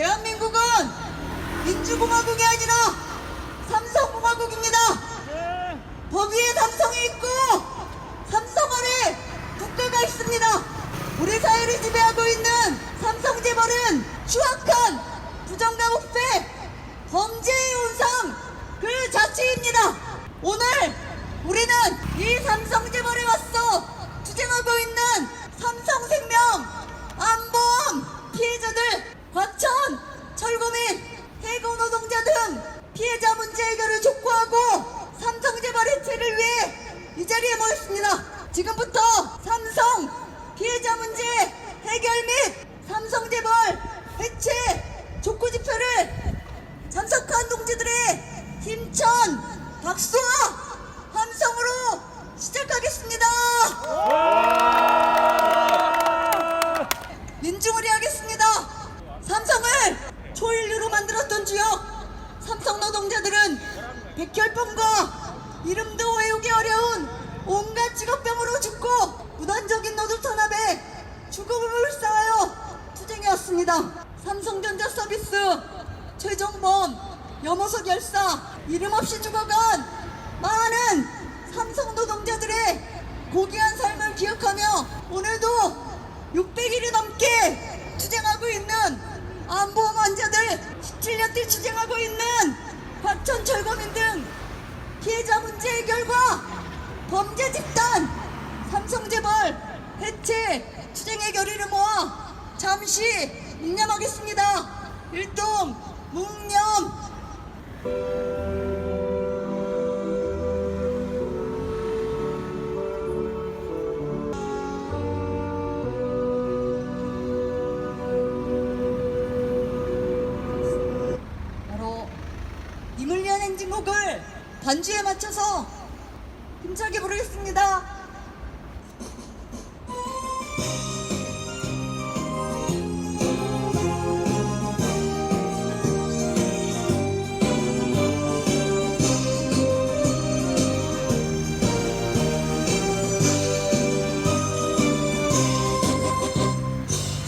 대한민국은 민주공화국이 아니라 삼성공화국입니다. 법 위에 삼성이 있고 삼성 아래 국가가 있습니다. 우리 사회를 지배하고 있는 삼성재벌은 추악한 부정과 부패, 범죄의 온상 그 자체입니다. 오늘 우리는 이 삼성재벌에 맞서 투쟁하고 있는 삼성생명, 안보험 피해자들, 과천, 철거민, 해고 노동자 등 피해자 문제 해결을 촉구하고 삼성재벌 해체를 위해 이 자리에 모였습니다. 지금부터 삼성 피해자 문제 해결 및 삼성재벌 해체 촉구 집회를 참석한 동지들의 힘찬 박수와 함성으로 시작하겠습니다. 민중을 위하겠습니다. 삼성을 초인류로 만들었던 주역 삼성 노동자들은 백혈병과 이름도 외우기 어려운 온갖 직업병으로 죽고 무단적인 노조 탄압에 죽음을 쌓아요 투쟁해왔습니다. 삼성전자 서비스, 최정범, 염호석 열사, 이름 없이 죽어간 많은 삼성 노동자들의 고귀한 삶을 기억하며 오늘도 600일이 넘게 투쟁하고 있는 안보험 환자들, 17년째 투쟁하고 있는 과천 철거민 등 피해자 문제 해결과 범죄 집단, 삼성재벌 해체 투쟁의 결의를 모아 잠시 묵념하겠습니다. 일동 묵념. 바로 님을 위한 행진곡을 반주에 맞춰서 힘차게 부르겠습니다.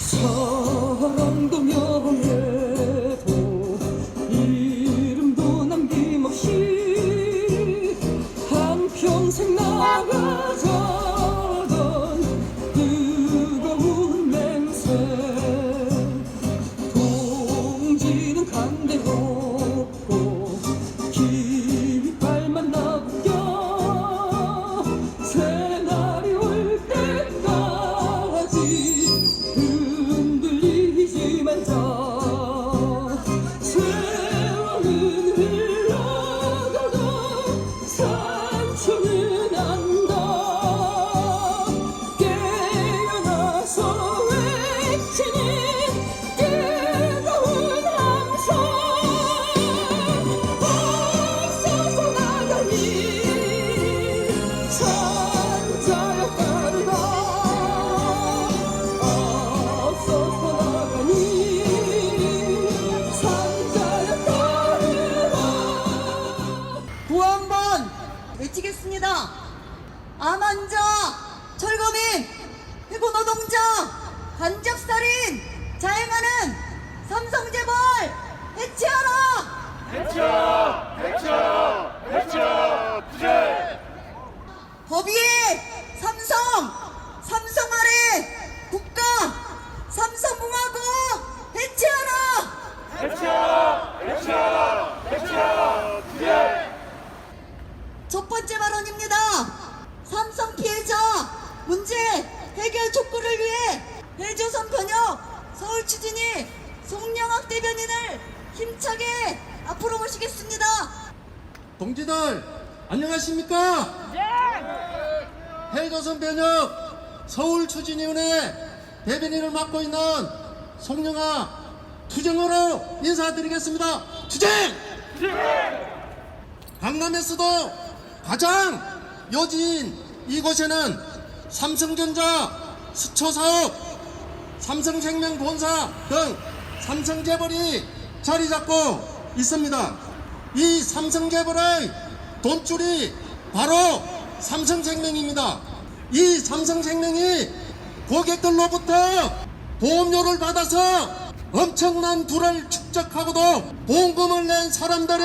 사랑도 명예도 이름도 남김없이 한평생 나가자던 뜨거운 맹세 동지는 간대롭고 깃발만 나부겨 새날이 올 때까지 흔들리지만 자 세월은 흘러가도 상처는 안다. 깨어나서 외치는 뜨거운 함성 앞서서 나가니 산자여 따르라. 앞서서 나가니 산자여 따르라. 구호 한번 외치겠습니다. 암환자, 철거민, 해고 노동자, 간접살인, 자행하는 삼성재벌 해체하라! 법 위에 삼성, 삼성 아래 국가, 삼성공화국 해체하라! 첫 번째 발언입니다. 삼성 피해자 문제 해결 촉구를 위해 해조선 변협 서울 추진위 송영학 대변인을 힘차게 앞으로 모시겠습니다. 동지들 안녕하십니까? 해조선 변협 서울 추진위원회 대변인을 맡고 있는 송영아 투쟁으로 인사드리겠습니다. 투쟁! 강남에서도 가장 요지인 이곳에는 삼성전자 수초사업, 삼성생명 본사 등 삼성재벌이 자리 잡고 있습니다. 이 삼성재벌의 돈줄이 바로 삼성생명입니다. 이 삼성생명이 고객들로부터 보험료를 받아서 엄청난 불을 축적하고도 보험금을 낸 사람들이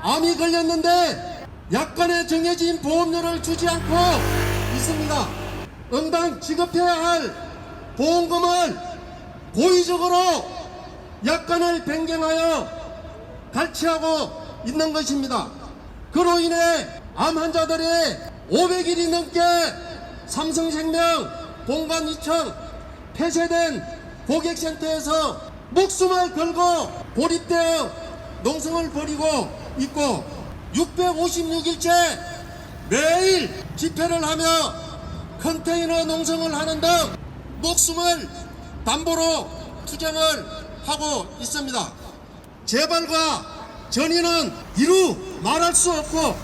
암이 걸렸는데 약관에 정해진 보험료를 주지 않고 있습니다. 응당 지급해야 할 보험금을 고의적으로 약관을 변경하여 갈취하고 있는 것입니다. 그로 인해 암 환자들이 500일이 넘게 삼성생명 본관 2층 폐쇄된 고객센터에서 목숨을 걸고 고립되어 농성을 벌이고 있고 656일째 매일 집회를 하며 컨테이너 농성을 하는 등 목숨을 담보로 투쟁을 하고 있습니다. 재발과 전이는 이루 말할 수 없고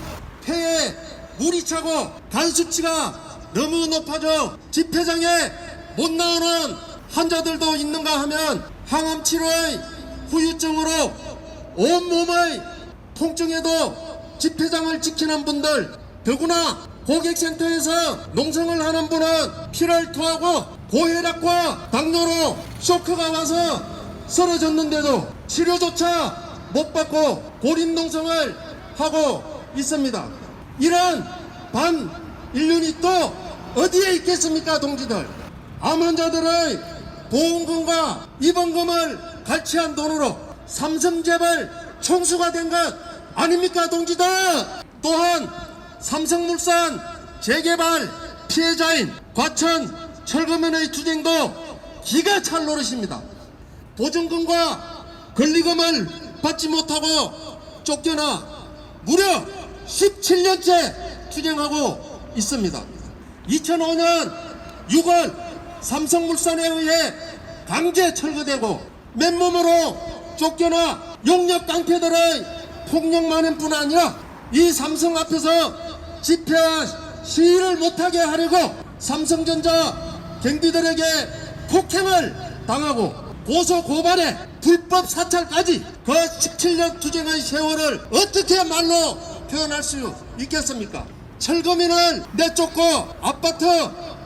폐에 물이 차고 간 수치가 너무 높아져 집회장에 못 나오는 환자들도 있는가 하면 항암 치료의 후유증으로 온몸의 통증에도 집회장을 지키는 분들, 더구나 고객센터에서 농성을 하는 분은 피를 토하고 고혈압과 당뇨로 쇼크가 와서 쓰러졌는데도 치료조차 못 받고 고립농성을 하고 있습니다. 이런 반인륜이 또 어디에 있겠습니까, 동지들? 암 환자들의 보험금과 입원금을 갈취한 돈으로 삼성재벌 총수가 된 것 아닙니까, 동지들? 또한 삼성물산 재개발 피해자인 과천 철거면의 투쟁도 기가 찰 노릇입니다. 보증금과 권리금을 받지 못하고 쫓겨나 무려 17년째 투쟁하고 있습니다. 2005년 6월 삼성물산에 의해 강제 철거되고 맨몸으로 쫓겨나 용역 깡패들의 폭력만은 뿐 아니라 이 삼성 앞에서 집회와 시위를 못하게 하려고 삼성전자 경비들에게 폭행을 당하고 고소 고발에 불법 사찰까지 그 17년 투쟁의 세월을 어떻게 말로 표현할 수 있겠습니까? 철거민을 내쫓고 아파트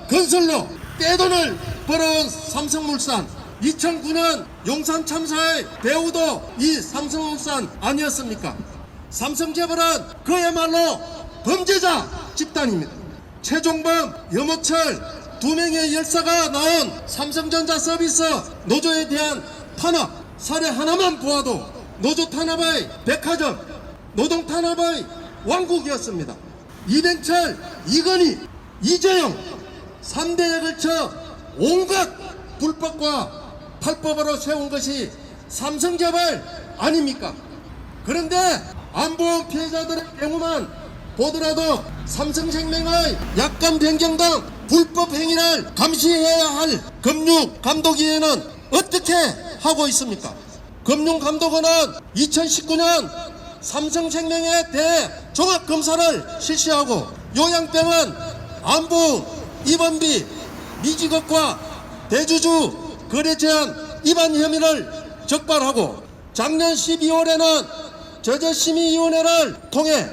건설로 떼돈을 벌어온 삼성물산, 2009년 용산 참사의 배후도 이 삼성물산 아니었습니까? 삼성재벌은 그야말로 범죄자 집단입니다. 최종범, 염호철 두 명의 열사가 나온 삼성전자 서비스 노조에 대한 탄압 사례 하나만 보아도 노조 탄압의 백화점, 노동 탄압의 왕국이었습니다. 이병철, 이건희, 이재용 3대에 걸쳐 온갖 불법과 탈법으로 세운 것이 삼성재벌 아닙니까? 그런데 암보험 피해자들의 경우만 보더라도 삼성생명의 약관 변경 등 불법 행위를 감시해야 할 금융감독위원회는 어떻게 하고 있습니까? 금융감독원은 2019년 삼성생명에 대해 종합검사를 실시하고 요양병원 암보험 입원비 미지급과 대주주 거래 제한 위반 혐의를 적발하고 작년 12월에는 저재심의위원회를 통해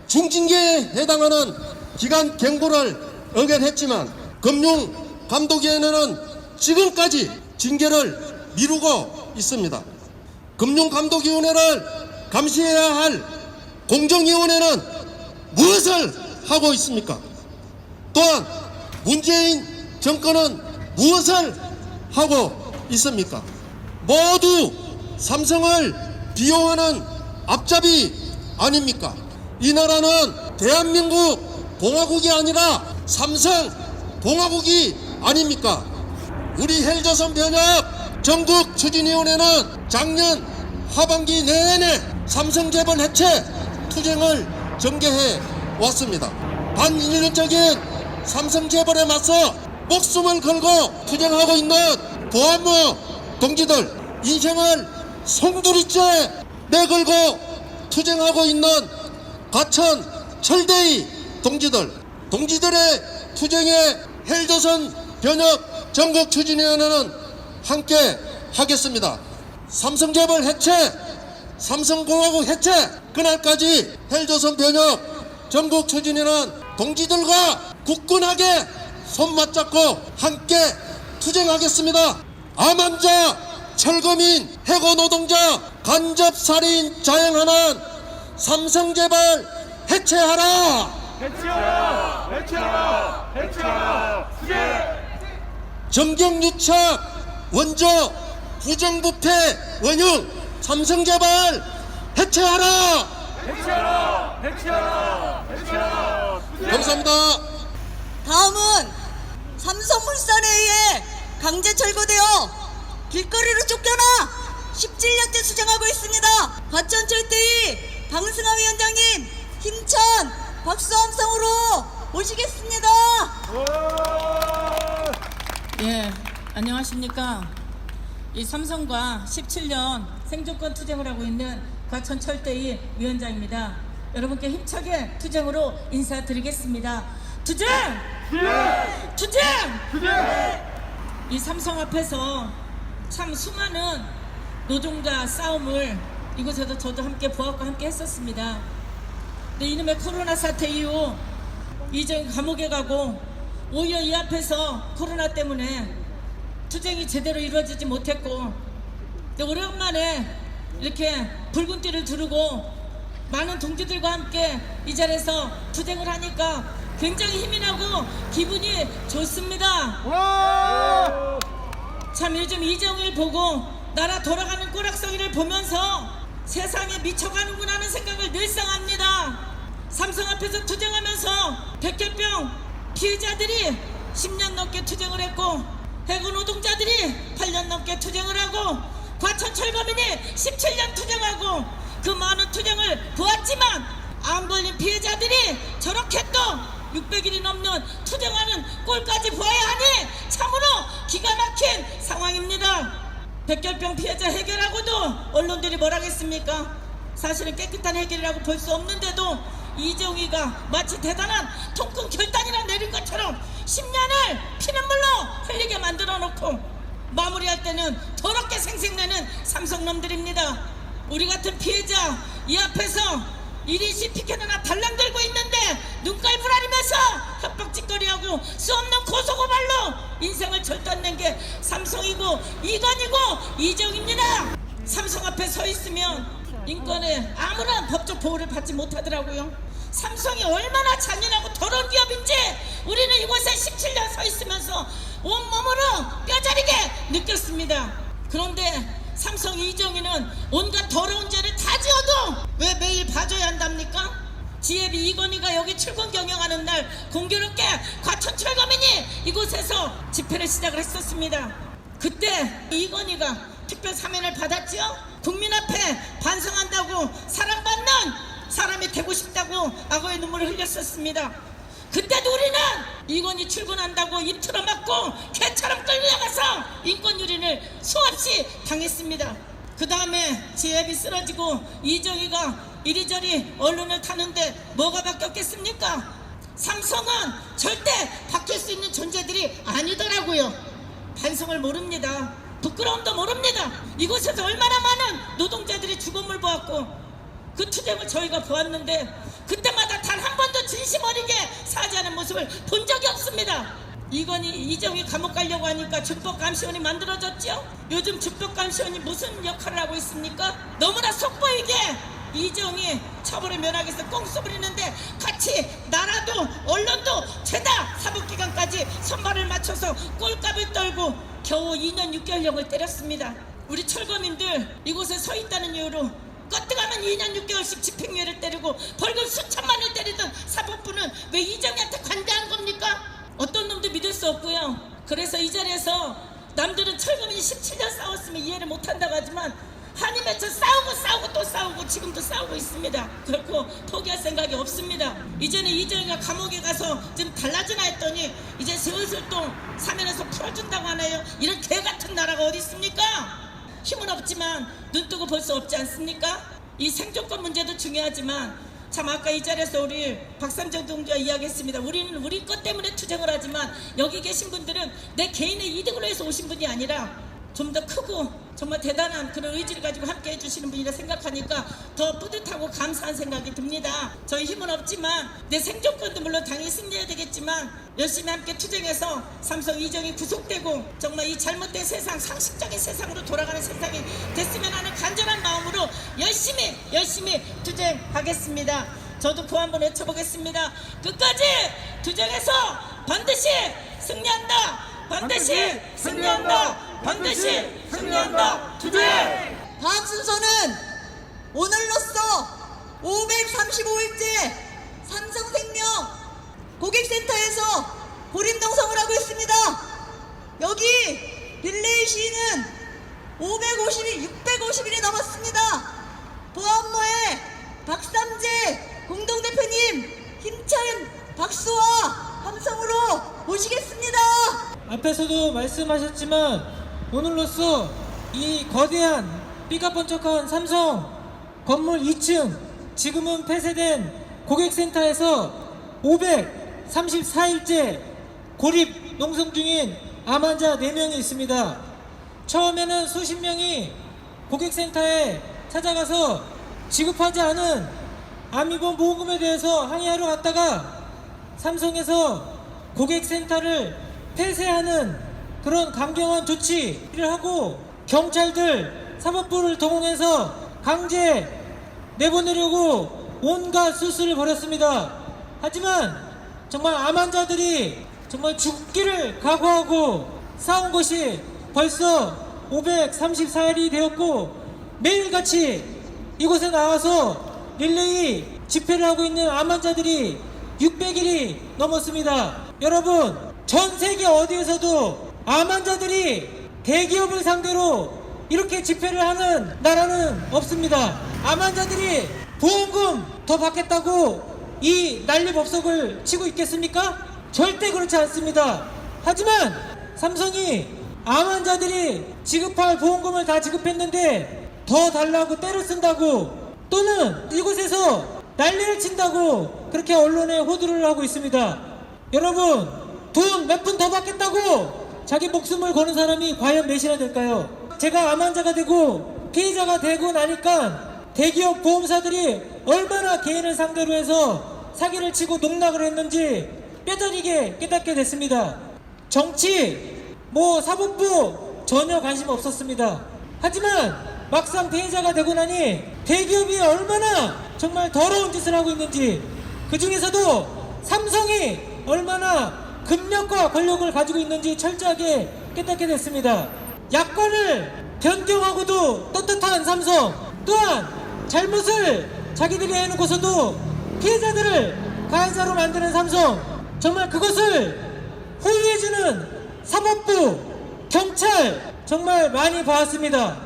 중징계에 해당하는 기간 경고를 의결했지만 금융감독위원회는 지금까지 징계를 미루고 있습니다. 금융감독위원회를 감시해야 할 공정위원회는 무엇을 하고 있습니까? 또한 문재인 정권은 무엇을 하고 있습니까? 모두 삼성을 비호하는 앞잡이 아닙니까? 이 나라는 대한민국 공화국이 아니라 삼성 공화국이 아닙니까? 우리 헬조선 변협 전국 추진위원회는 작년 하반기 내내 삼성재벌 해체 투쟁을 전개해 왔습니다. 반인륜적인 삼성재벌에 맞서 목숨을 걸고 투쟁하고 있는 보안모 동지들, 인생을 송두리째 내걸고 투쟁하고 있는 과천 철대의 동지들의 투쟁에 헬조선 변협 전국 추진위원회는 함께 하겠습니다. 삼성재벌 해체, 삼성공화국 해체, 그날까지 헬조선 변협 전국 추진위는 동지들과 굳건하게 손 맞잡고 함께 투쟁하겠습니다. 암 환자 철거민 해고 노동자 간접살인 자행하는 삼성제발 해체하라. 해체하라! 해체하라! 해체하라! 정경유착 원조 부정부패 원흉 삼성제발 해체하라. 해체하라! 해체하라! 해체하라! 감사합니다. 다음은 삼성물산에 의해 강제 철거되어 길거리로 쫓겨나 17년째 수장하고 있습니다. 과천철도위 방승하 위원장님 힘찬 박수 함성으로 모시겠습니다. 예, 안녕하십니까. 이 삼성과 17년 생존권 투쟁을 하고 있는 과천철도위 위원장입니다. 여러분께 힘차게 투쟁으로 인사드리겠습니다. 투쟁! 투쟁! 이 삼성 앞에서 참 수많은 노동자 싸움을 이곳에서 저도 함께 보았고 함께 했었습니다. 근데 이놈의 코로나 사태 이후 이정희 감옥에 가고 오히려 이 앞에서 코로나 때문에 투쟁이 제대로 이루어지지 못했고, 근데 오랜만에 이렇게 붉은 띠를 두르고 많은 동지들과 함께 이 자리에서 투쟁을 하니까 굉장히 힘이 나고 기분이 좋습니다. 참 요즘 이정희를 보고 나라 돌아가는 꼬락서기를 보면서 세상에 미쳐가는구나 하는 생각을 늘상 합니다. 삼성 앞에서 투쟁하면서 백혈병 피해자들이 10년 넘게 투쟁을 했고, 해고 노동자들이 8년 넘게 투쟁을 하고, 과천 철거민이 17년 투쟁하고, 그 많은 투쟁을 보았지만 안 걸린 피해자들이 저렇게 또 600일이 넘는 투쟁하는 꼴까지 보아야 하니 참으로 기가 막힌 상황입니다. 백혈병 피해자 해결하고도 언론들이 뭐라겠습니까? 사실은 깨끗한 해결이라고 볼 수 없는데도 이정희가 마치 대단한 통큰 결단이나 내린 것처럼 10년을 피눈물로 흘리게 만들어 놓고 마무리할 때는 더럽게 생색내는 삼성놈들입니다. 우리 같은 피해자 이 앞에서 1인씩 피켓 하나 달랑 들고 있는데 눈깔 부라리면서 협박짓거리하고 수없는 고소고발로 인생을 절단낸 게 삼성이고 이건이고 이정입니다. 삼성 앞에 서 있으면 인권에 아무런 법적 보호를 받지 못하더라고요. 삼성이 얼마나 잔인하고 더러운 기업인지 우리는 이곳에 17년 서 있으면서 온몸으로 뼈저리게 느꼈습니다. 그런데 삼성 이정희는 온갖 더러운 죄를 다 지어도 왜 매일 봐줘야 한답니까? 지혜비 이건희가 여기 출근 경영하는 날 공교롭게 과천 철거민이 이곳에서 집회를 시작을 했었습니다. 그때 이건희가 특별 사면을 받았지요. 국민 앞에 반성한다고 사랑받는 사람이 되고 싶다고 악어의 눈물을 흘렸었습니다. 그때도 우리는 이건희 출근한다고 입 틀어막고 개처럼 끌려가서 인권 유린을 수없이 당했습니다. 그 다음에 지혜비 쓰러지고 이정희가 이리저리 언론을 타는데 뭐가 바뀌었겠습니까? 삼성은 절대 바뀔 수 있는 존재들이 아니더라고요. 반성을 모릅니다. 부끄러움도 모릅니다. 이곳에서 얼마나 많은 노동자들이 죽음을 보았고 그 투쟁을 저희가 보았는데 그때마다 단 한 번도 진심 어리게 사죄하는 모습을 본 적이 없습니다. 이정희 감옥 가려고 하니까 준법감시원이 만들어졌죠. 요즘 준법감시원이 무슨 역할을 하고 있습니까? 너무나 속보이게 이정희 처벌을 면하기 위해서 꽁수 부리는데 같이 나라도 언론도 죄다 사법기관까지 손발을 맞춰서 꼴값을 떨고 겨우 2년 6개월형을 때렸습니다. 우리 철거민들 이곳에 서 있다는 이유로 껐뜨가면 2년 6개월씩 집행유예를 때리고 벌금 수천만을 때리던 사법부는 왜 이정희한테 관대한 겁니까? 어떤 놈도 믿을 수 없고요. 그래서 이 자리에서 남들은 철거민이 17년 싸웠으면 이해를 못한다고 하지만 한이 맺혀 싸우고 또 싸우고 지금도 싸우고 있습니다. 결코 포기할 생각이 없습니다. 이제는 이정희가 감옥에 가서 좀 달라지나 했더니 이제 슬슬 또 사면에서 풀어준다고 하네요. 이런 개같은 나라가 어디 있습니까? 힘은 없지만 눈 뜨고 볼 수 없지 않습니까? 이 생존권 문제도 중요하지만 참 아까 이 자리에서 우리 박삼정 동지와 이야기했습니다. 우리는 우리 것 때문에 투쟁을 하지만 여기 계신 분들은 내 개인의 이득을 위해서 오신 분이 아니라 좀 더 크고 정말 대단한 그런 의지를 가지고 함께 해주시는 분이라 생각하니까 더 뿌듯하고 감사한 생각이 듭니다. 저희 힘은 없지만 내 생존권도 물론 당연히 승리해야 되겠지만 열심히 함께 투쟁해서 삼성 이정이 구속되고 정말 이 잘못된 세상, 상식적인 세상으로 돌아가는 세상이 됐으면 하는 간절한 마음으로 열심히 투쟁하겠습니다. 저도 구호 한번 외쳐보겠습니다. 끝까지 투쟁해서 반드시 승리한다. 반드시 승리한다. 반드시 승리한다. 투쟁! 다음 순서는 오늘로써 535일째 삼성생명 고객센터에서 고림동성을 하고 있습니다. 여기 릴레이 시위는 650일이 넘었습니다. 보안모의 박삼재 공동대표님 힘찬 박수와 함성으로 모시겠습니다. 앞에서도 말씀하셨지만 오늘로써 이 거대한 삐까번쩍한 삼성 건물 2층 지금은 폐쇄된 고객센터에서 534일째 고립 농성 중인 암 환자 4명이 있습니다. 처음에는 수십 명이 고객센터에 찾아가서 지급하지 않은 암입원 보험금에 대해서 항의하러 갔다가 삼성에서 고객센터를 폐쇄하는 그런 강경한 조치를 하고 경찰들 사법부를 동원해서 강제 내보내려고 온갖 수술을 벌였습니다. 하지만 정말 암 환자들이 정말 죽기를 각오하고 싸운 것이 벌써 534일이 되었고 매일같이 이곳에 나와서 릴레이 집회를 하고 있는 암 환자들이 600일이 넘었습니다. 여러분, 전 세계 어디에서도 암 환자들이 대기업을 상대로 이렇게 집회를 하는 나라는 없습니다. 암 환자들이 보험금 더 받겠다고 이 난리법석을 치고 있겠습니까? 절대 그렇지 않습니다. 하지만 삼성이 암 환자들이 지급할 보험금을 다 지급했는데 더 달라고 때를 쓴다고 또는 이곳에서 난리를 친다고 그렇게 언론에 호도를 하고 있습니다. 여러분, 돈 몇 푼 더 받겠다고 자기 목숨을 거는 사람이 과연 몇이나 될까요? 제가 암 환자가 되고 피해자가 되고 나니까 대기업 보험사들이 얼마나 개인을 상대로 해서 사기를 치고 농락을 했는지 뼈저리게 깨닫게 됐습니다. 정치, 사법부 전혀 관심 없었습니다. 하지만 막상 피해자가 되고 나니 대기업이 얼마나 정말 더러운 짓을 하고 있는지, 그 중에서도 삼성이 얼마나 금력과 권력을 가지고 있는지 철저하게 깨닫게 됐습니다. 야권을 변경하고도 떳떳한 삼성, 또한 잘못을 자기들이 해놓고서도 피해자들을 가해자로 만드는 삼성, 정말 그것을 호위해주는 사법부, 경찰 정말 많이 봐왔습니다.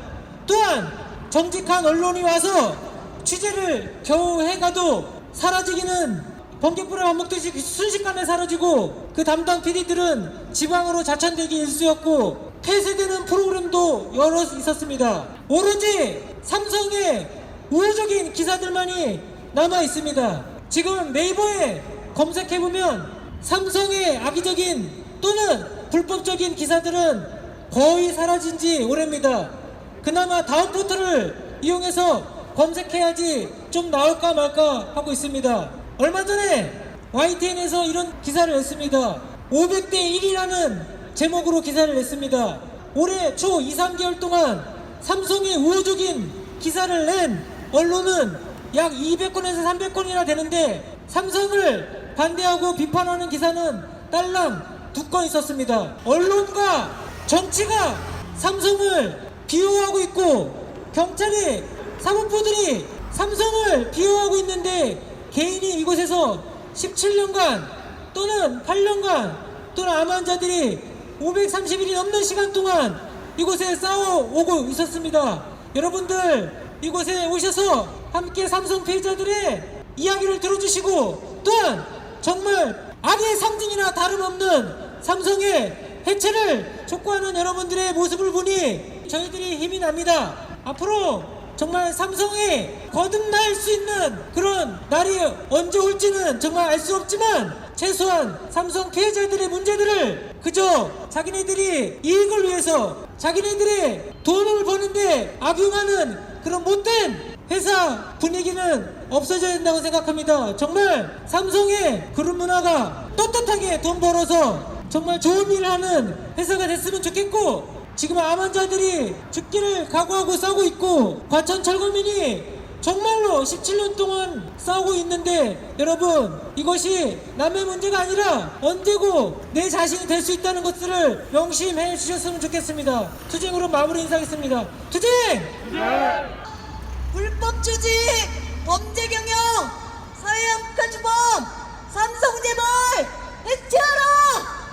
또한 정직한 언론이 와서 취재를 겨우 해가도 사라지기는 번개불을 안 먹듯이 순식간에 사라지고 그 담당 PD들은 지방으로 자천되기 일쑤였고 폐쇄되는 프로그램도 여러 있었습니다. 오로지 삼성의 우호적인 기사들만이 남아 있습니다. 지금 네이버에 검색해보면 삼성의 악의적인 또는 불법적인 기사들은 거의 사라진 지 오래입니다. 그나마 다음 포털을 이용해서 검색해야지 좀 나올까 말까 하고 있습니다. 얼마 전에 YTN에서 이런 기사를 냈습니다. 500대 1이라는 제목으로 기사를 냈습니다. 올해 초 2, 3개월 동안 삼성의 우호적인 기사를 낸 언론은 약 200건에서 300건이나 되는데 삼성을 반대하고 비판하는 기사는 딸랑 2건 있었습니다. 언론과 정치가 삼성을 비호하고 있고 경찰이, 사법부들이 삼성을 비호하고 있는데 개인이 이곳에서 17년간 또는 8년간 또는 암 환자들이 530일이 넘는 시간 동안 이곳에 싸워오고 있었습니다. 여러분들 이곳에 오셔서 함께 삼성 피해자들의 이야기를 들어주시고 또한 정말 악의 상징이나 다름없는 삼성의 해체를 촉구하는 여러분들의 모습을 보니 저희들이 힘이 납니다. 앞으로 정말 삼성이 거듭날 수 있는 그런 날이 언제 올지는 정말 알 수 없지만 최소한 삼성 피해자들의 문제들을 그 그죠? 자기네들이 이익을 위해서 자기네들의 돈을 버는데 악용하는 그런 못된 회사 분위기는 없어져야 된다고 생각합니다. 정말 삼성의 그런 문화가 떳떳하게 돈 벌어서 정말 좋은 일을 하는 회사가 됐으면 좋겠고, 지금 암 환자들이 죽기를 각오하고 싸우고 있고 과천 철거민이 정말로 17년 동안 싸우고 있는데, 여러분 이것이 남의 문제가 아니라 언제고 내 자신이 될 수 있다는 것들을 명심해 주셨으면 좋겠습니다. 투쟁으로 마무리 인사하겠습니다. 투쟁! 불법 주식, 범죄 경영, 사회암흑화 주범, 삼성재벌 해체하라!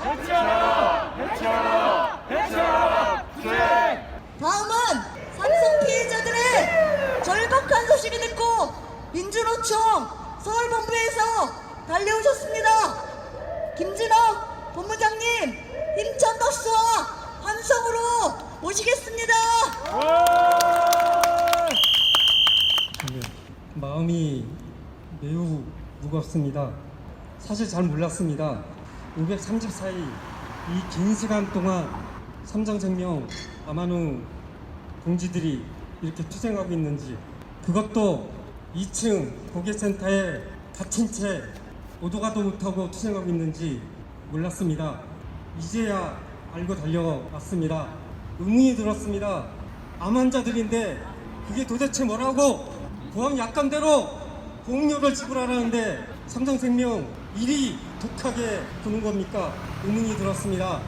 해체하라! 해체하라! 해체하라! 투쟁! 다음은 삼성 피해자들의 절박한 소식이 듣고 민주노총 서울본부에서 달려오셨습니다. 김진억 본부장님 힘찬 박수와 함성으로 모시겠습니다. 마음이 매우 무겁습니다. 사실 잘 몰랐습니다. 534일 이 긴 시간 동안 삼성생명 아마누 동지들이 이렇게 투쟁하고 있는지, 그것도 2층 고객센터에 갇힌 채 오도가도 못하고 투쟁하고 있는지 몰랐습니다. 이제야 알고 달려왔습니다. 의문이 들었습니다. 암 환자들인데 그게 도대체 뭐라고 보험 약관대로 보험료를 지불하라는데 삼성생명 일이 독하게 구는 겁니까? 의문이 들었습니다.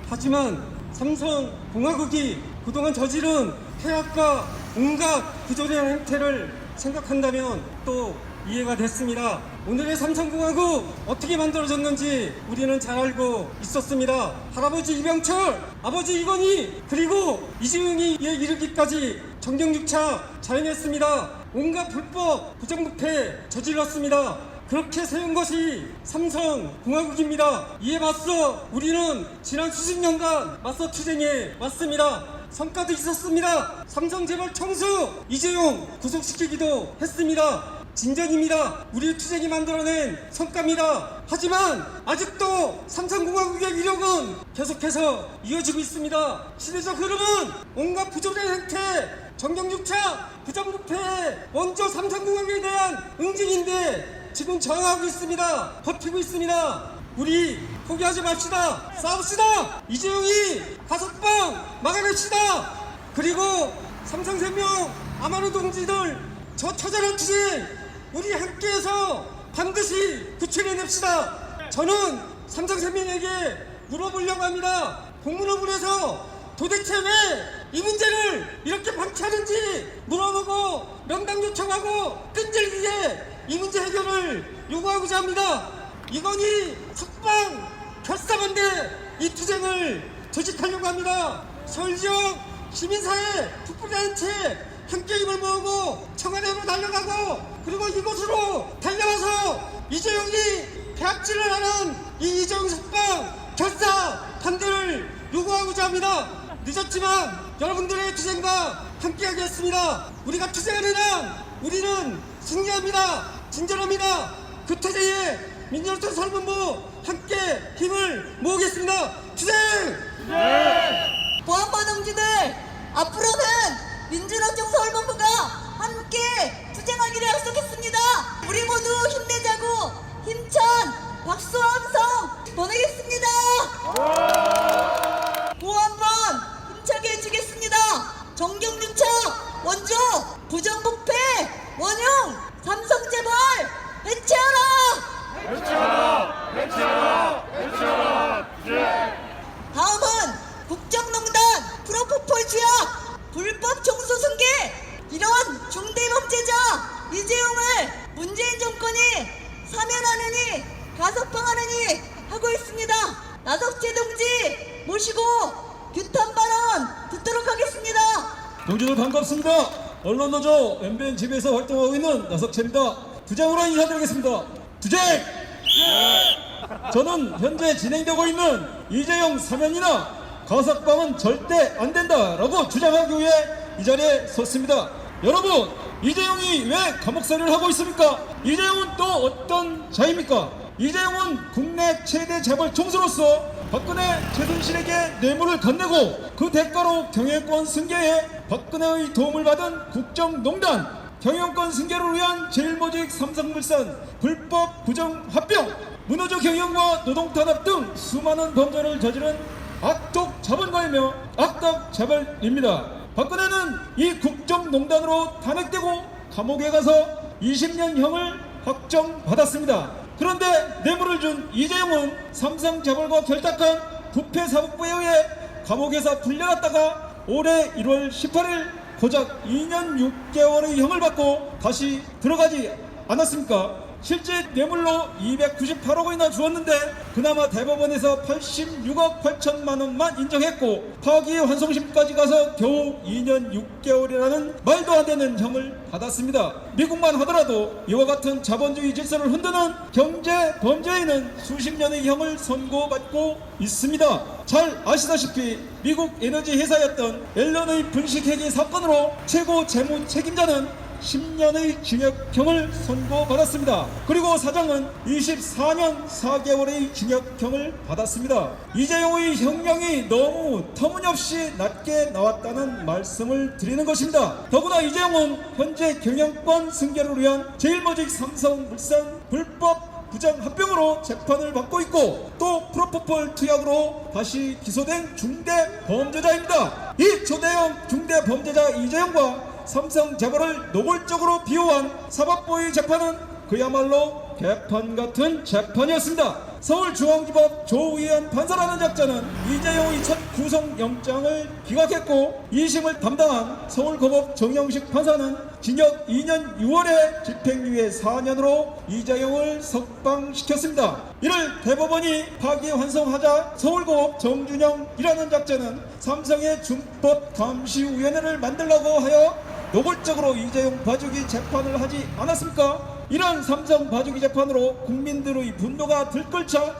하지만 삼성공화국이 그동안 저지른 폐악과 온갖 부조리한 행태를 생각한다면 또 이해가 됐습니다. 오늘의 삼성공화국 어떻게 만들어졌는지 우리는 잘 알고 있었습니다. 할아버지 이병철, 아버지 이건희, 그리고 이재용이 이르기까지 정경유착 자행했습니다. 온갖 불법 부정부패 저질렀습니다. 그렇게 세운 것이 삼성공화국입니다. 이에 맞서 우리는 지난 수십 년간 맞서 투쟁해 왔습니다. 성과도 있었습니다. 삼성재벌 청수 이재용 구속시키기도 했습니다. 진전입니다. 우리 투쟁이 만들어낸 성과입니다. 하지만 아직도 삼성공화국의 위력은 계속해서 이어지고 있습니다. 시대적 흐름은 온갖 부조리한 행태, 정경유착, 부정부패, 먼저 삼성공화국에 대한 응징인데 지금 저항하고 있습니다. 버티고 있습니다. 우리 포기하지 맙시다. 싸웁시다. 이재용이 5방 막아냅시다. 그리고 삼성생명 아마누 동지들 저 처절한 투쟁 우리 함께해서 반드시 구출해냅시다. 저는 삼성생명에게 물어보려고 합니다. 공문호분에서 도대체 왜 이 문제를 이렇게 방치하는지 물어보고 명당 요청하고 끈질기게 이 문제 해결을 요구하고자 합니다. 이건희 석방 결사반대 이 투쟁을 조직하려고 합니다. 서울지역 시민사회 북부단체 함께 힘을 모으고 청와대로 달려가고, 그리고 이곳으로 달려와서 이재용이 대학질을 하는 이 이재용 석방 결사 반대를 요구하고자 합니다. 늦었지만 여러분들의 투쟁과 함께하겠습니다. 우리가 투쟁하는 한 우리는 승리합니다. 진정합니다. 그 투쟁에 민주노총 서울본부 함께 힘을 모으겠습니다. 투쟁! 보안파 동지들, 앞으로는 민주노총 서울본부가 함께 투쟁하기를 약속했습니다. 우리 모두 힘내자고 힘찬 박수와 함성 보내겠습니다. 보안판 힘차게 해주겠습니다. 정경유착 원조 부정부패 원흉 삼성재벌 해체하라! 해체하라! 해체하라! 해체하라! 투쟁! 다음은 국정농단 프로포폴 주약 불법 총수 승계 이러한 중대범죄자 이재용을 문재인 정권이 사면하느니 가석방하느니 하고 있습니다. 나석재 동지 모시고 규탄 발언 듣도록 하겠습니다. 동지들 반갑습니다. 언론노조 MBN 집에서 활동하고 있는 나석재입니다. 투쟁으로 인사드리겠습니다. 투쟁! 저는 현재 진행되고 있는 이재용 사면이나 가석방은 절대 안 된다라고 주장하기 위해 이 자리에 섰습니다. 여러분, 이재용이 왜 감옥살이를 하고 있습니까? 이재용은 또 어떤 자입니까? 이재용은 국내 최대 재벌 총수로서 박근혜 최순실에게 뇌물을 건네고 그 대가로 경영권 승계에 박근혜의 도움을 받은 국정농단, 경영권 승계를 위한 제일모직 삼성물산 불법 부정합병, 문호조 경영과 노동탄압 등 수많은 범죄를 저지른 악독 자본가이며 악덕 재벌입니다. 박근혜는 이 국정농단으로 탄핵되고 감옥에 가서 20년형을 확정받았습니다. 그런데 뇌물을 준 이재용은 삼성재벌과 결탁한 부패사법부에 의해 감옥에서 풀려났다가 올해 1월 18일 고작 2년 6개월의 형을 받고 다시 들어가지 않았습니까? 실제 뇌물로 298억 원이나 주었는데 그나마 대법원에서 86억 8천만 원만 인정했고 파기환송심까지 가서 겨우 2년 6개월이라는 말도 안 되는 형을 받았습니다. 미국만 하더라도 이와 같은 자본주의 질서를 흔드는 경제 범죄에는 수십 년의 형을 선고받고 있습니다. 잘 아시다시피 미국 에너지 회사였던 앨런의 분식회계 사건으로 최고 재무 책임자는 10년의 징역형을 선고받았습니다. 그리고 사장은 24년 4개월의 징역형을 받았습니다. 이재용의 형량이 너무 터무니없이 낮게 나왔다는 말씀을 드리는 것입니다. 더구나 이재용은 현재 경영권 승계를 위한 제일모직 삼성물산 불법 부정합병으로 재판을 받고 있고 또 프로포폴 투약으로 다시 기소된 중대 범죄자입니다. 이 초대형 중대 범죄자 이재용과 삼성재벌을 노골적으로 비호한 사법부의 재판은 그야말로 개판 같은 재판이었습니다. 서울중앙지법 조의원 판사라는 작자는 이재용의 첫 구속영장을 기각했고 2심을 담당한 서울고법 정영식 판사는 징역 2년 6월에 집행유예 4년으로 이재용을 석방시켰습니다. 이를 대법원이 파기환송하자 서울고법 정준영이라는 작자는 삼성의 준법감시위원회를 만들라고 하여 노골적으로 이재용 봐주기 재판을 하지 않았습니까? 이런 삼성 봐주기 재판으로 국민들의 분노가 들끓자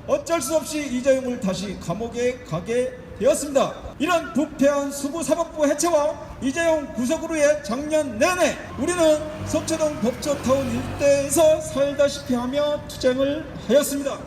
어쩔 수 없이 이재용을 다시 감옥에 가게 되었습니다. 이런 부패한 수구사법부 해체와 이재용 구속으로 위해 작년 내내 우리는 서초동 법조타운 일대에서 살다시피 하며 투쟁을 하였습니다.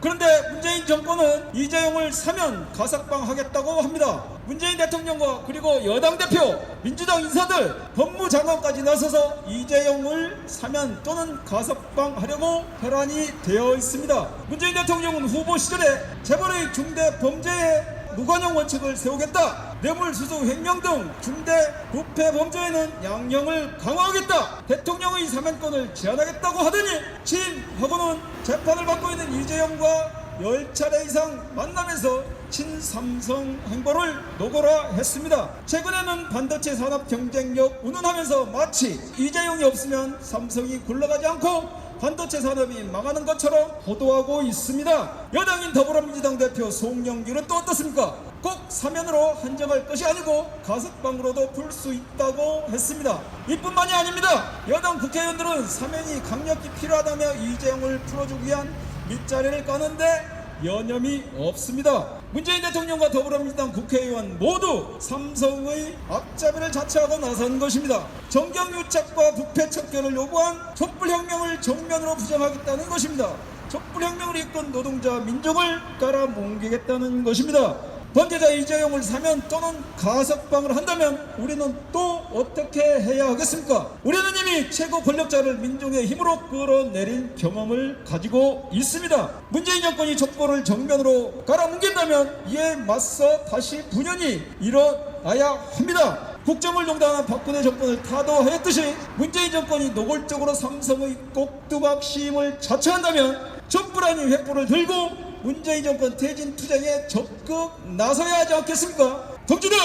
그런데 문재인 정권은 이재용을 사면 가석방 하겠다고 합니다. 문재인 대통령과 그리고 여당 대표, 민주당 인사들, 법무장관까지 나서서 이재용을 사면 또는 가석방 하려고 혈안이 되어 있습니다. 문재인 대통령은 후보 시절에 재벌의 중대 범죄에 무관용 원칙을 세우겠다, 뇌물수수 횡령 등 중대 부패 범죄에는 양형을 강화하겠다, 대통령의 사면권을 제한하겠다고 하더니 친하고는 재판을 받고 있는 이재용과 10차례 이상 만나면서 친삼성 행보를 노골화했습니다. 최근에는 반도체 산업 경쟁력 운운하면서 마치 이재용이 없으면 삼성이 굴러가지 않고 반도체 산업이 망하는 것처럼 보도하고 있습니다. 여당인 더불어민주당 대표 송영길은 또 어떻습니까? 꼭 사면으로 한정할 것이 아니고 가석방으로도 풀 수 있다고 했습니다. 이뿐만이 아닙니다. 여당 국회의원들은 사면이 강력히 필요하다며 이재용을 풀어주기 위한 밑자리를 까는데 여념이 없습니다. 문재인 대통령과 더불어민주당 국회의원 모두 삼성의 앞잡이를 자처하고 나선 것입니다. 정경유착과 부패 척결을 요구한 촛불혁명을 정면으로 부정하겠다는 것입니다. 촛불혁명을 이끈 노동자 민족을 깔아뭉개겠다는 것입니다. 범죄자 이재용을 사면 또는 가석방을 한다면 우리는 또 어떻게 해야 하겠습니까? 우리는 이미 최고 권력자를 민중의 힘으로 끌어내린 경험을 가지고 있습니다. 문재인 정권이 촛불을 정면으로 깔아뭉갠다면 이에 맞서 다시 분연히 일어나야 합니다. 국정을 농단한 박근혜 정권을 타도하였듯이 문재인 정권이 노골적으로 삼성의 꼭두각 시임을 자처한다면 촛불 아닌 횃불을 들고 문재인 정권 퇴진 투쟁에 적극 나서야 하지 않겠습니까? 동지들,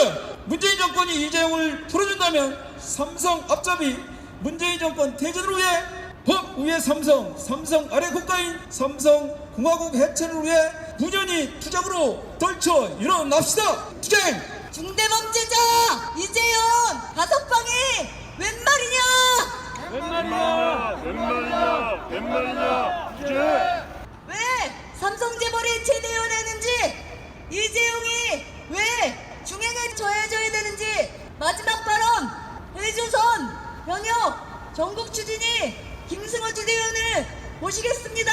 문재인 정권이 이재용을 풀어준다면 삼성 앞잡이 문재인 정권 퇴진을 위해 법 위에 삼성, 삼성 아래 국가인 삼성공화국 해체를 위해 분연히 투쟁으로 떨쳐 일어납시다. 투쟁! 중대범죄자 이재용 가석방이 웬 말이냐? 웬 말이냐? 웬 말이냐? 웬 말이냐? 이제 왜 삼성재벌이 해체되어내는지, 이재용이 왜 중형에 처해져야 되는지 마지막 발언 해조선 현역 전국 추진이 김승호 주대원을 모시겠습니다.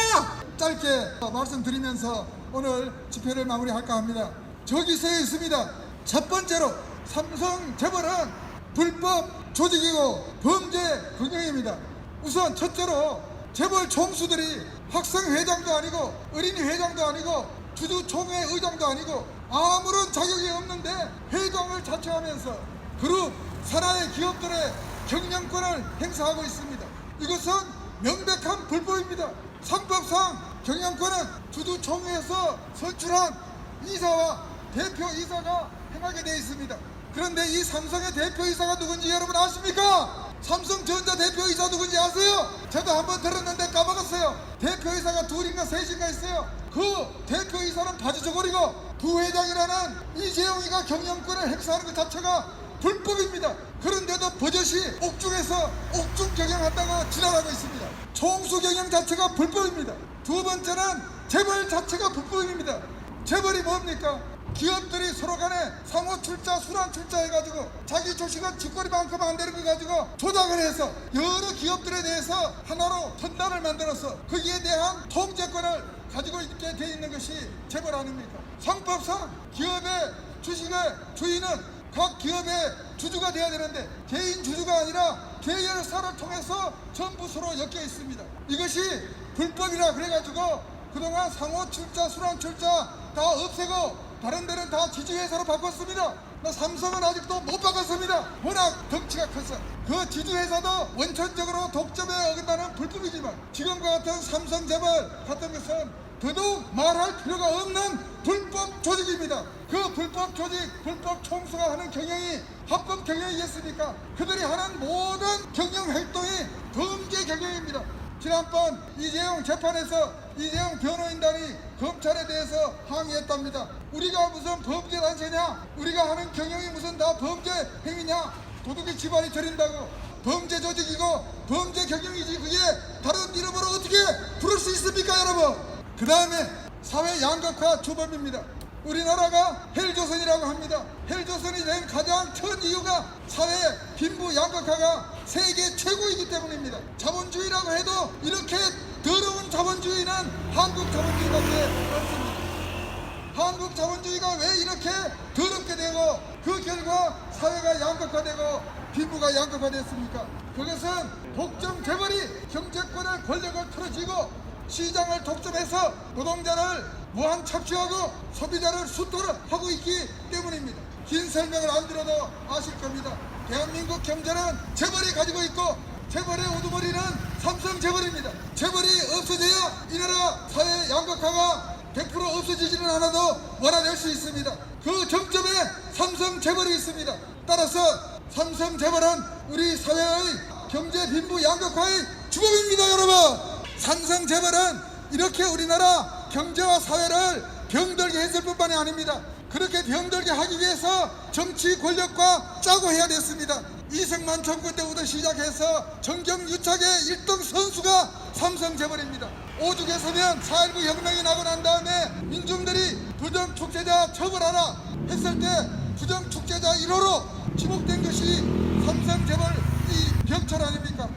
짧게 간단하게 말씀드리면서 오늘 집회를 마무리할까 합니다. 저기 써 있습니다. 첫 번째로 삼성 재벌은 불법 조직이고 범죄 경영입니다. 우선 첫째로 재벌 총수들이 학생회장도 아니고 어린이회장도 아니고 주주총회 의장도 아니고 아무런 자격이 없는데 회장을 자처하면서 그룹 산하의 기업들의 경영권을 행사하고 있습니다. 이것은 명백한 불법입니다. 상법상 경영권은 주주총회에서 선출한 이사와 대표이사가 행하게 되어 있습니다. 그런데 이 삼성의 대표이사가 누군지 여러분 아십니까? 삼성전자 대표이사 누군지 아세요? 저도 한번 들었는데 까먹었어요. 대표이사가 둘인가 셋인가 있어요. 그 대표이사는 바지 저고리고 부회장이라는 이재용이가 경영권을 행사하는 것 자체가 불법입니다. 그런데도 버젓이 옥중에서 옥중 경영한다고 지랄하고 있습니다. 총수 경영 자체가 불법입니다. 두 번째는 재벌 자체가 불법입니다. 재벌이 뭡니까? 기업들이 서로 간에 상호 출자, 순환 출자 해가지고 자기 주식은 쥐꼬리만큼 안 되는 거 가지고 조작을 해서 여러 기업들에 대해서 하나로 편단을 만들어서 거기에 대한 통제권을 가지고 있게 돼 있는 것이 재벌 아닙니까? 상법상 기업의 주식의 주인은 각 기업의 주주가 돼야 되는데 개인 주주가 아니라 계열사를 통해서 전부 서로 엮여 있습니다. 이것이 불법이라 그래가지고 그동안 상호 출자, 순환 출자 다 없애고 다른 데는 다 지주회사로 바꿨습니다. 삼성은 아직도 못 바꿨습니다. 워낙 덩치가 커서. 그 지주회사도 원천적으로 독점에 어긋나는 불법이지만 지금과 같은 삼성재벌 같은 것은 더더욱 말할 필요가 없는 불법 조직입니다. 그 불법 조직, 불법 총수가 하는 경영이 합법 경영이겠습니까? 그들이 하는 모든 경영 활동이 범죄 경영입니다. 지난번 이재용 재판에서 이재용 변호인단이 검찰에 대해서 항의했답니다. 우리가 무슨 범죄 단체냐? 우리가 하는 경영이 무슨 다 범죄 행위냐? 도둑이 집안이 저린다고 범죄 조직이고 범죄 경영이지 그게 다른 이름으로 어떻게 부를 수 있습니까 여러분? 그 다음에 사회 양극화 주범입니다. 우리나라가 헬조선이라고 합니다. 헬조선이 된 가장 큰 이유가 사회 빈부 양극화가 세계 최고이기 때문입니다. 자본주의라고 해도 이렇게 더러운 자본주의는 한국 자본주의밖에 없습니다. 한국 자본주의가 왜 이렇게 더럽게 되고 그 결과 사회가 양극화되고 빈부가 양극화됐습니까? 그것은 독점 재벌이 경제권의 권력을 틀어쥐고 시장을 독점해서 노동자를 무한 착취하고 소비자를 수토를 하고 있기 때문입니다. 긴 설명을 안 드려도 아실 겁니다. 대한민국 경제는 재벌이 가지고 있고 재벌의 우두머리는 삼성 재벌입니다. 재벌이 없어져야 이 나라 사회 양극화가 100% 없어지지는 않아도 완화될 수 있습니다. 그 정점에 삼성 재벌이 있습니다. 따라서 삼성 재벌은 우리 사회의 경제 빈부 양극화의 주범입니다. 여러분, 삼성 재벌은 이렇게 우리나라 경제와 사회를 병들게 했을 뿐만이 아닙니다. 그렇게 병들게 하기 위해서 정치 권력과 짜고 해야 됐습니다. 이승만 정권 때부터 시작해서 정경유착의 1등 선수가 삼성 재벌입니다. 오죽에 서면 4.19 혁명이 나고 난 다음에 민중들이 부정축제자 처벌하라 했을 때 부정축제자 1호로 지목된 것이 삼성 재벌 이 병철 아닙니까?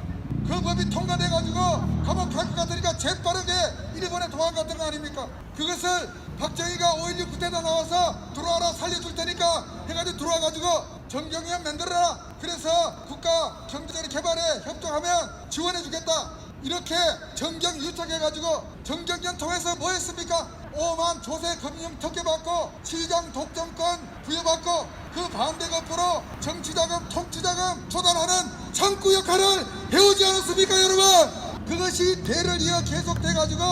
그 법이 통과돼가지고 감옥 갈 것 같으니까 재빠르게 일본에 도망갔던 거 아닙니까? 그것을 박정희가 5.16 구태타 나와서 들어와라 살려줄 테니까 해가지고 들어와가지고 정경련 만들어라. 그래서 국가 경제적 개발에 협조하면 지원해주겠다. 이렇게 정경 유착해가지고 정경련 통해서 뭐 했습니까? 오만 조세 금융 특혜받고 시장 독점권 부여받고 그 반대 거꾸로 정치자금 통치자금 조달하는 창구 역할을 해오지 않았습니까 여러분? 그것이 대를 이어 계속돼가지고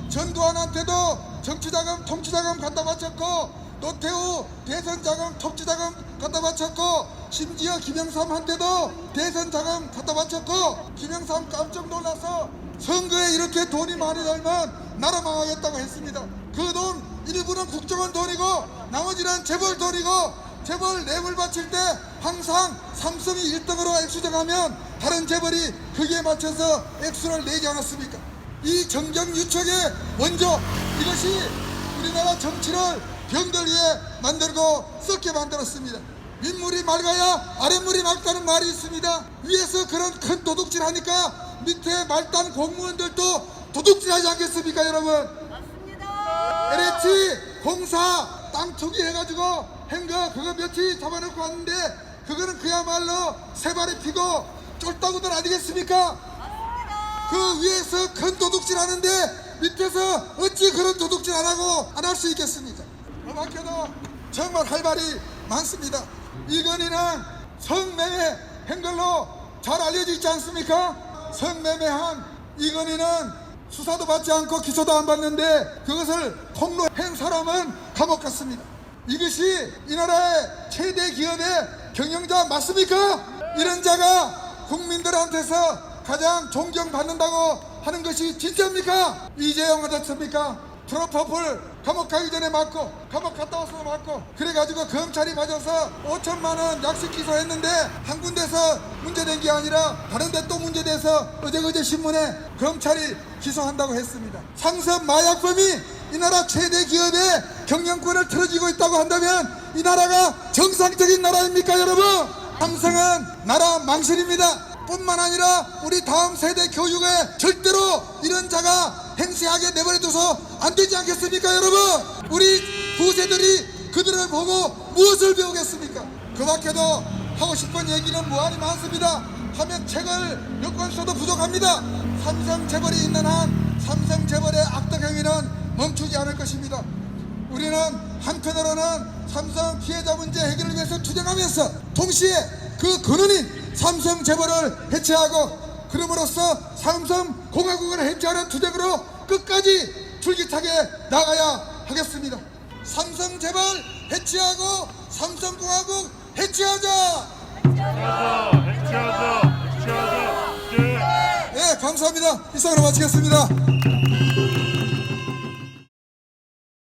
전두환한테도 정치자금 통치자금 갖다 바쳤고 노태우 대선자금 통치자금 갖다 바쳤고 심지어 김영삼한테도 대선자금 갖다 바쳤고 김영삼 깜짝 놀라서 선거에 이렇게 돈이 많이 들면 나라 망하겠다고 했습니다. 그 돈 일부는 국정원 돈이고 나머지는 재벌 돈이고 재벌 뇌물 바칠 때 항상 삼성이 1등으로 액수 정하면 다른 재벌이 거기에 맞춰서 액수를 내지 않았습니까? 이 정경유착의 원조 이것이 우리나라 정치를 병들게 만들고 썩게 만들었습니다. 윗물이 맑아야 아랫물이 맑다는 말이 있습니다. 위에서 그런 큰 도둑질 하니까 밑에 말단 공무원들도 도둑질 하지 않겠습니까 여러분? LH 공사 땅 투기해가지고 한 그거 며칠 잡아놓고 왔는데 그거는 그야말로 새발이 피고 쫄따구들 아니겠습니까? 그 위에서 큰 도둑질 하는데 밑에서 어찌 그런 도둑질 안 하고 안 할 수 있겠습니까? 그 밖에도 정말 할 말이 많습니다. 이건희는 성매매 한 걸로 잘 알려져 있지 않습니까? 성매매한 이건희는 수사도 받지 않고 기소도 안 받는데 그것을 폭로한 사람은 감옥 갔습니다. 이것이 이 나라의 최대 기업의 경영자 맞습니까? 이런 자가 국민들한테서 가장 존경받는다고 하는 것이 진짜입니까? 이재용 어떻습니까? 트로퍼풀 감옥 가기 전에 맞고 감옥 갔다 와서 맞고 그래가지고 검찰이 맞아서 5천만 원 약식 기소했는데 한 군데서 문제된 게 아니라 다른 데 또 문제돼서 어제 신문에 검찰이 기소한다고 했습니다. 상습 마약범이 이 나라 최대 기업의 경영권을 틀어지고 있다고 한다면 이 나라가 정상적인 나라입니까 여러분? 삼성은 나라 망신입니다. 뿐만 아니라 우리 다음 세대 교육에 절대로 이런 자가 행세하게 내버려둬서 안 되지 않겠습니까 여러분? 우리 후세들이 그들을 보고 무엇을 배우겠습니까? 그 밖에도 하고 싶은 얘기는 무한히 많습니다. 하면 책을 몇 권 써도 부족합니다. 삼성 재벌이 있는 한 삼성 재벌의 악덕 행위는 멈추지 않을 것입니다. 우리는 한편으로는 삼성 피해자 문제 해결을 위해서 투쟁하면서 동시에 그 근원인 삼성 재벌을 해체하고 그럼으로써 삼성공화국을 해체하는 투쟁으로 끝까지 줄기차게 나가야 하겠습니다. 삼성 재벌 해체하고 삼성공화국 해체하자. 해체하자. 예, 감사합니다. 이상으로 마치겠습니다.